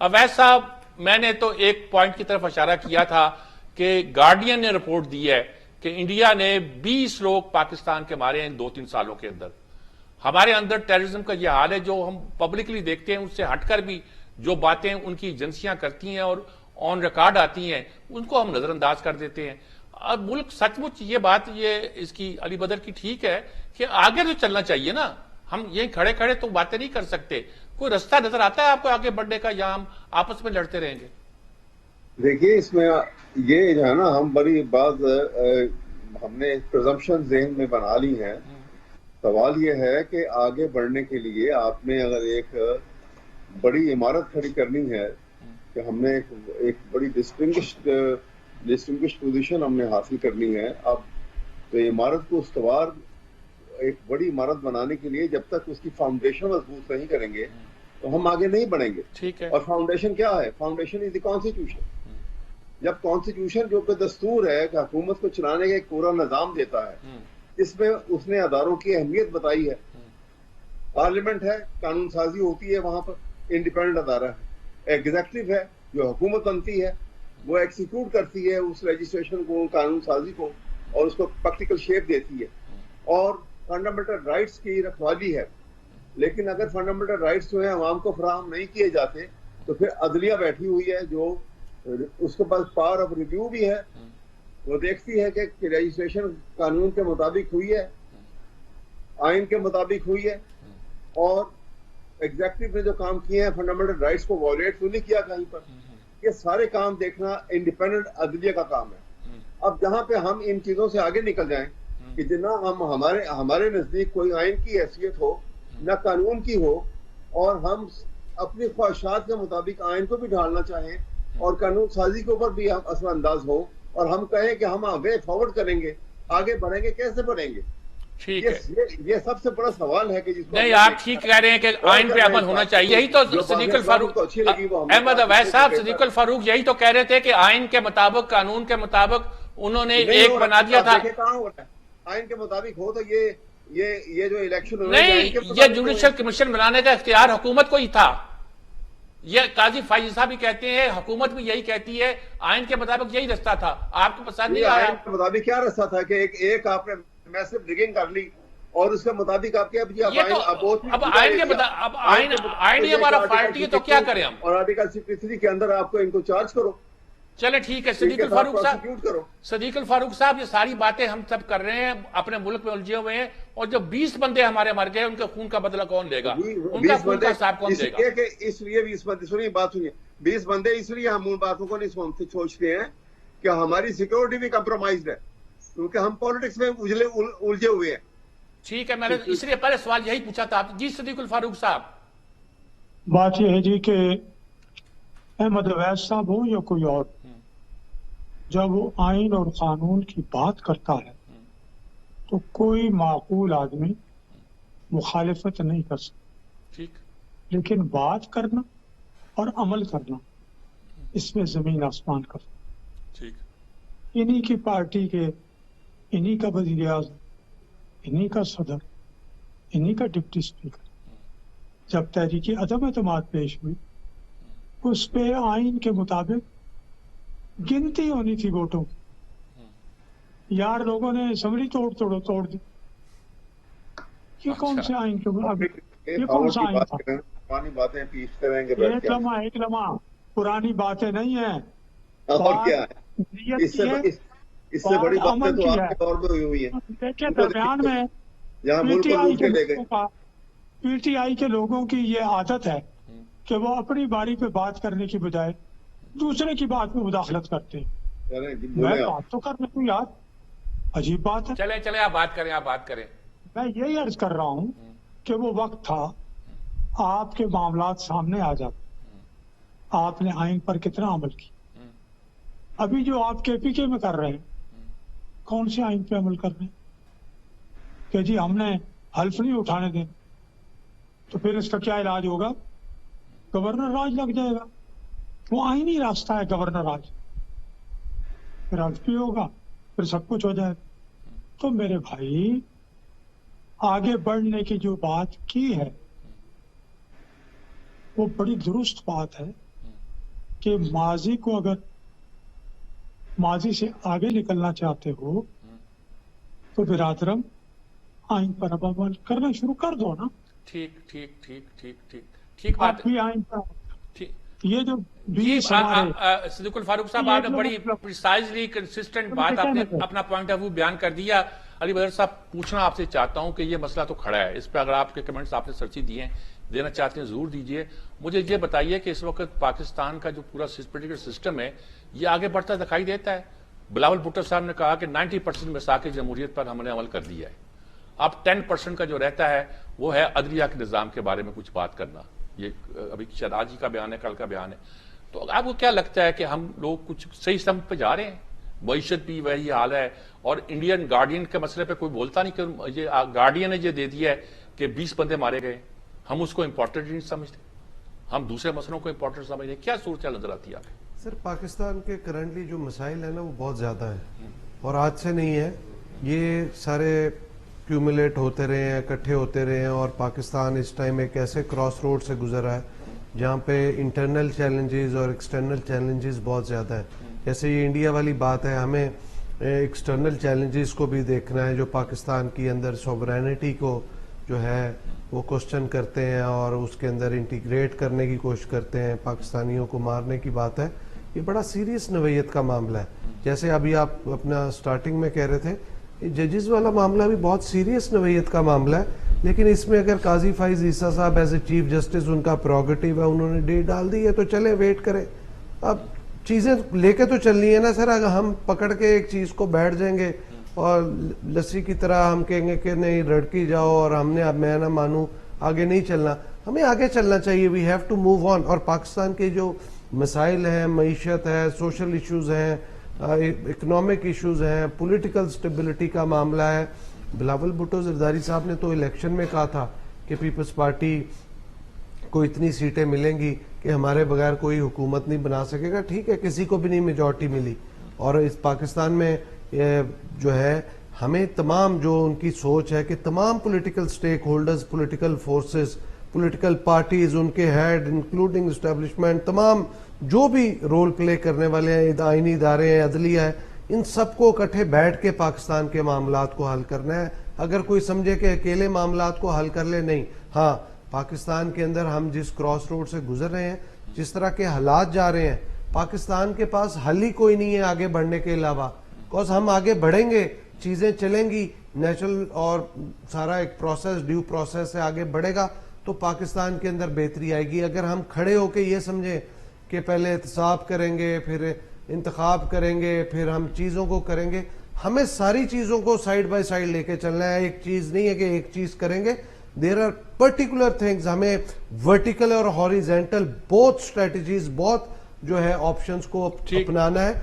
अवैध साहब, मैंने तो एक पॉइंट की तरफ इशारा किया था कि गार्डियन ने रिपोर्ट दी है कि इंडिया ने 20 लोग पाकिस्तान के मारे हैं 2-3 सालों के अंदर। हमारे अंदर टेररिज्म का यह हाल है, जो हम पब्लिकली देखते हैं, उससे हटकर भी जो बातें उनकी एजेंसियां करती हैं और ऑन रिकॉर्ड आती हैं, उनको हम नजरअंदाज कर देते हैं। अब मुल्क सचमुच ये बात, ये इसकी अली बदर की ठीक है कि आगे तो चलना चाहिए ना, हम यही खड़े खड़े तो बातें नहीं कर सकते। कोई रास्ता नजर आता है आपको आगे बढ़ने का, या हम आपस में लड़ते रहेंगे? देखिए, इसमें ये जो है ना, हम बड़ी बात हमने प्रिजम्पशन ज़हन में बना ली है। सवाल ये है कि आगे बढ़ने के लिए आपने अगर एक बड़ी इमारत खड़ी करनी है कि हमने एक बड़ी डिस्टिंग्विश्ड पोजीशन हमने हासिल करनी है, अब तो इमारत को उसवार एक बड़ी इमारत बनाने के लिए जब तक उसकी फाउंडेशन मजबूत नहीं करेंगे तो हम आगे नहीं बढ़ेंगे। ठीक है। और फाउंडेशन क्या है? Foundation is the constitution. जब कॉन्स्टिट्यूशन जो कि दस्तूर है कि हुकूमत को चलाने का एक पूरा निजाम देता है, इसमें उसने अदारों की अहमियत बताई है। पार्लियामेंट है, कानून साजी होती है, वहां पर इंडिपेंडेंट अदारा है। एग्जीक्यूटिव है, जो हुकूमत बनती है, वो एक्सिक्यूट करती है उस लेजिस्लेशन को, कानून साजी को, और उसको प्रैक्टिकल शेप देती है। और फंडामेंटल राइट्स की रखवाली है। लेकिन अगर फंडामेंटल राइट्स जो है अवाम को फराहम नहीं किए जाते तो फिर अदलिया बैठी हुई है, जो उसके पास पावर ऑफ रिव्यू भी है। वो देखती है कि रजिस्ट्रेशन कानून के मुताबिक हुई है, आइन के मुताबिक हुई है, और एग्जीक्यूटिव ने जो काम किए हैं फंडामेंटल राइट्स को वॉयलेट तो नहीं किया कहीं पर। ये सारे काम देखना इंडिपेंडेंट अदलिया का काम है। अब जहां पे हम इन चीजों से आगे निकल जाएं कि जितना हम हमारे नजदीक कोई आइन की हैसियत हो, न कानून की हो, और हम अपनी ख्वाहिशात के मुताबिक आइन को भी ढालना चाहें और कानून साजी के ऊपर भी हम असरअंदाज हो, और हम कहें कि हम वे फॉरवर्ड करेंगे, आगे बढ़ेंगे, कैसे बढ़ेंगे? ठीक है। ये सबसे बड़ा सवाल है कि जिसको नहीं, आप ठीक कह रहे हैं कि आइन पे अमल होना चाहिए। यही तो सदीकुल फारूक, अहमद अवैध साहब, सदीकुल फारूक यही तो कह रहे थे कि आइन के मुताबिक, कानून के मुताबिक उन्होंने एक बना दिया था। कहाँ हो रहा है? आइन के मुताबिक हो तो ये जो इलेक्शन नहीं, ये जुडिशल कमीशन बनाने का इख्तियार हुकूमत को ही था। ये काजी फाइज साहब भी कहते हैं, हुकूमत भी यही कहती है, आइन के मुताबिक यही रास्ता था। आपको पसंद नहीं आया? आइन के मुताबिक क्या रास्ता था कि एक आपने मैसिव डिगिंग कर ली और उसके मुताबिक आपके अब आइन के अब आइन ही हमारा पार्टी है, तो क्या करें हम? और आर्टिकल 63 के अंदर आपको इनको चार्ज करो। चले ठीक है। सदीकुल फारूक साहब, ये सारी बातें हम सब कर रहे हैं, अपने मुल्क में उलझे हुए हैं, और जो 20 बंदे हमारे मर गए, उनके खून का बदला कौन लेगा? उनका खून का हिसाब कौन देगा? इसलिए 20 बंदे, सुनिए बात सुनिए, 20 बंदे इसलिए हम उन बातों को नहीं सोचते हैं कि हमारी सिक्योरिटी भी कंप्रोमाइज्ड है, क्योंकि हम पॉलिटिक्स में उलझे हुए हैं। ठीक है, मैंने इसलिए पहले सवाल यही पूछा था। जी सदीकुल फारूक साहब। बात यह है जी कि अहमद अवैध साहब हो या कोई और, जब वो आइन और कानून की बात करता है तो कोई माकूल आदमी मुखालिफत नहीं कर सकता। ठीक। लेकिन बात करना और अमल करना, इसमें जमीन आसमान का। ठीक। इन्हीं की पार्टी के, इन्हीं का वज़ीर आज़म, इन्हीं का सदर, इन्हीं का डिप्टी स्पीकर, जब तहरीकी अदम एतमाद पेश हुई, उस पे आइन के मुताबिक गिनती होनी थी वोटों। यार लोगों ने असम्बली तोड़ दी। ये कौन से आइन के मुताबिक? ये कौन सा आइन था? पुरानी बातें पीसते रहेंगे। एक लम्हा पुरानी बातें नहीं है। और क्या है? इससे बड़ी बातें तो आपके दौर में हुई है। देखिए, दरमियान में पीटीआई के लोगों की ये आदत है कि वो अपनी बारी पे बात करने की बजाय दूसरे की बात में मुदाखलत करते हैं। मैं बात तो करने को यार, अजीब बात है। चले आप बात करें। मैं यही अर्ज कर रहा हूँ कि वो वक्त था, आपके मामलात सामने आ जाते, आपने आइन पर कितना अमल किया। अभी जो आप केपीके में कर रहे हैं, कौन से आइन पे अमल कर रहे हैं? कि जी हमने हल्फ नहीं उठाने दें, तो फिर इसका क्या इलाज होगा? गवर्नर राज लग जाएगा। वो आईनी रास्ता है गवर्नर राज, फिर हल्फ भी होगा, फिर सब कुछ हो जाएगा। तो मेरे भाई, आगे बढ़ने की जो बात की है वो बड़ी दुरुस्त बात है कि माजी को अगर माजी से आगे निकलना चाहते हो तो बिरादरम आइन पर अब अमल करना शुरू कर दो ना। ठीक ठीक ठीक ठीक ठीक ठीक बात आप भी आइन पर ठीक। ये जो जी 20 हमारे सिद्दीकुल फारूक साहब, ये आपने जो बड़ी मतलब- प्रिसाइजली कंसिस्टेंट तो बात मैं आपने कहना अपना पॉइंट ऑफ व्यू बयान कर दिया। अली बदर साहब, पूछना आपसे चाहता हूं कि ये मसला तो खड़ा है, इस पर अगर आपके कमेंट्स आपने सर्ची दिए हैं, देना चाहते हैं जरूर दीजिए। मुझे ये बताइए कि इस वक्त पाकिस्तान का जो पूरा पोलिटिकल सिस्टम है ये आगे बढ़ता दिखाई देता है। बिलावल भुट्टो साहब ने कहा कि 90% मिसाक जमहूरियत पर हमने अमल कर दिया है, अब 10% का जो रहता है वो है अदलिया के निज़ाम के बारे में कुछ बात करना। ये अभी शायद आज ही का बयान है, कल का बयान है। तो आपको क्या लगता है कि हम लोग कुछ सही सम पे जा रहे हैं? मईशत भी वही हाल है, और इंडियन गार्डियन के मसले पे कोई बोलता नहीं कि ये गार्डियन ने ये दे दिया है कि 20 बंदे मारे गए, हम उसको इंपॉर्टेंट नहीं समझते, हम दूसरे मसलों को इंपॉर्टेंट समझते। क्या सूरत नजर आती है आपको? सर, पाकिस्तान के करंटली जो मसाइल है ना वो बहुत ज़्यादा है, और आज से नहीं है, ये सारे क्यूमुलेट होते रहे हैं, इकट्ठे होते रहे हैं, और पाकिस्तान इस टाइम एक ऐसे क्रॉस रोड से गुजरा है जहाँ पे इंटरनल चैलेंजेस और एक्सटर्नल चैलेंजेस बहुत ज़्यादा है। जैसे ये इंडिया वाली बात है, हमें एक्सटर्नल चैलेंजेस को भी देखना है जो पाकिस्तान की अंदर सॉवरेनिटी को जो है वो क्वेश्चन करते हैं और उसके अंदर इंटीग्रेट करने की कोशिश करते हैं, पाकिस्तानियों को मारने की बात है। ये बड़ा सीरियस नवैयत का मामला है। जैसे अभी आप अपना स्टार्टिंग में कह रहे थे, जजेस वाला मामला भी बहुत सीरियस नवैयत का मामला है, लेकिन इसमें अगर काजी फाइज ईसा साहब एज ए चीफ जस्टिस, उनका प्रोगेटिव है, उन्होंने डेट डाल दी है तो चले वेट करें। अब चीज़ें लेके तो चलनी है ना सर, अगर हम पकड़ के एक चीज़ को बैठ जाएंगे और लस्सी की तरह हम कहेंगे कि नहीं रड़की जाओ और हमने अब मैं ना मानूं, आगे नहीं चलना। हमें आगे चलना चाहिए, we have to move on. और पाकिस्तान के जो मसाइल हैं, मईशत है, सोशल इश्यूज हैं, इकोनॉमिक इश्यूज हैं, पॉलिटिकल स्टेबिलिटी का मामला है। बिलावल भुट्टो जरदारी साहब ने तो इलेक्शन में कहा था कि पीपल्स पार्टी को इतनी सीटें मिलेंगी कि हमारे बगैर कोई हुकूमत नहीं बना सकेगा। ठीक है, किसी को भी नहीं मेजॉरिटी मिली, और इस पाकिस्तान में जो है हमें तमाम जो उनकी सोच है कि तमाम political stakeholders, political forces, political parties, उनके हेड इंक्लूडिंग एस्टेब्लिशमेंट, तमाम जो भी रोल प्ले करने वाले हैं, आईनी इदारे हैं, अदलिया है, इन सबको इकट्ठे बैठ के पाकिस्तान के मामलात को हल करना है। अगर कोई समझे कि अकेले मामलात को हल कर ले, नहीं। हाँ, पाकिस्तान के अंदर हम जिस क्रॉस रोड से गुजर रहे हैं, जिस तरह के हालात जा रहे हैं, पाकिस्तान के पास हल ही कोई नहीं है आगे बढ़ने के अलावा। बिकॉज हम आगे बढ़ेंगे, चीजें चलेंगी नेचुरल, और सारा एक प्रोसेस, ड्यू प्रोसेस से आगे बढ़ेगा तो पाकिस्तान के अंदर बेहतरी आएगी। अगर हम खड़े होके ये समझें कि पहले एहतसाब करेंगे, फिर इंतखाब करेंगे, फिर हम चीज़ों को करेंगे, हमें सारी चीज़ों को साइड बाय साइड लेके चलना है। एक चीज़ नहीं है कि एक चीज़ करेंगे, देयर आर पर्टिकुलर थिंग्स। हमें वर्टिकल और हॉरिजेंटल बोथ स्ट्रेटजीज, बहुत जो है ऑप्शंस को अपनाना है।